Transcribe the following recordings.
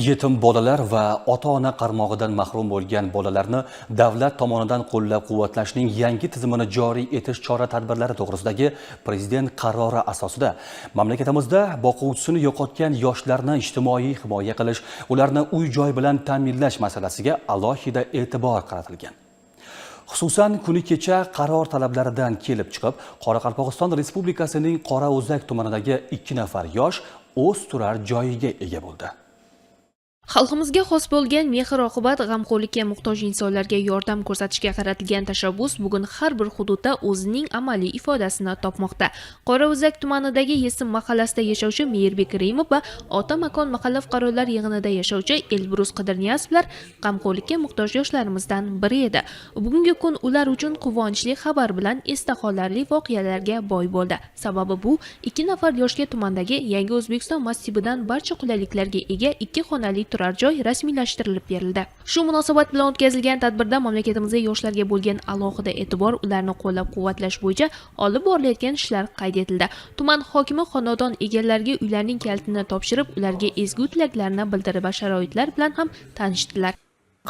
Yetim bolalar va ota-ona qarmog'idan mahrum bo'lgan bolalarni davlat tomonidan qo'llab-quvvatlashning yangi tizimini joriy etish chora-tadbirlari to'g'risidagi prezident qarori asosida mamlakatimizda boquvchisini yo'qotgan yoshlarni ijtimoiy himoya qilish, ularni uy-joy bilan ta'minlash masalasiga alohida e'tibor qaratilgan. Xususan, kuni kecha qaror talablaridan kelib chiqib, Qoraqalpog'iston Respublikasining Qorao'zak tumanidagi 2 nafar yosh o'z turar joyiga ega bo'ldi. Xalqimizga xos bo'lgan mehr-oqibat g'amxo'rlikka muhtoj insonlarga yordam ko'rsatishga qaratilgan tashabbus bugun har bir hududda o'zining amaliy ifodasini topmoqda. Qorao'zak tumanidagi Yesim mahallasida yashovchi Mehirbek Karimov va Ota makon mahalla fuqarolar yig'inida yashovchi Elbrus Qidirniyazovlar g'amxo'rlikka muhtoj yoshlarimizdan biri edi. Bugungi kun ular uchun quvonchli xabar bilan esda qolarli voqealarga boy bo'ldi. Sababi bu 2 nafar yoshga tumandagi Yangi O'zbekiston massividan barcha qulayliklarga ega 2 xonali turar joy rasmiylashtirilib berildi. Shu munosabat bilan o'tkazilgan tadbirda mamlakatimizda yoshlarga bo'lgan alohida e'tibor, ularni qo'llab-quvvatlash bo'yicha olib borilayotgan ishlar qayd etildi. Tuman hokimi xonadon egalariga uylarning kalitini topshirib, ularga ezgu tilaklarini bildirib va sharoitlar bilan ham tanishdilar.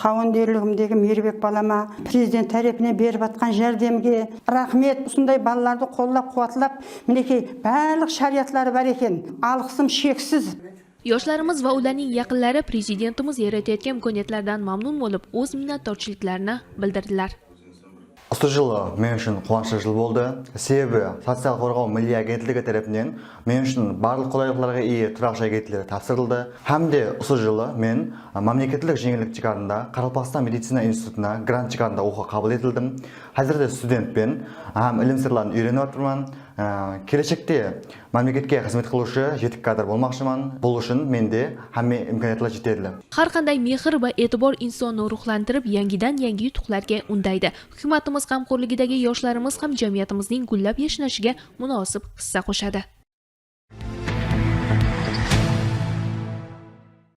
Qavundерлігімдегі Mehirbek балама президент тарапынан беріп атқан жәрдемге рахмет. Осындай балаларды қоллап-қуатлап, мінекей барлық шариатлары бар екен. Алғысым шексіз. Yoshlarimiz va ularning yaqinlari prezidentimiz yaratayotgan imkoniyatlardan mamnun bo'lib, o'z minnatdorchiliklarini bildirdilar. Осы жылы мен үшін қуанышты жыл болды. Себебі социал қорғау милли агенттігі тарапынан мен үшін барлық қолайлықтарға ие тұрақ жай кілттері тапсырылды. Һәм де осы жылы мен мемлекеттік жеңілдік шекарында Қарақалпақстан медицина институтына грант шекарында оқуға қабыл етілдім. Қазірде студентпен һәм ілім сырларын үйреніп отырмын. Келешекте мемлекетке қызмет қылушы жетік кадр болмақшымын. Бұл үшін менде hamma imkoniyatlar yetarli. Har qanday mehr va e'tibor insonni ruhlantirib, yangi yutuqlarga undaydi. Hukumatimiz g'amxo'rligidagi yoshlarimiz ham jamiyatimizning gullab yashnashiga munosib hissa qo'shadi.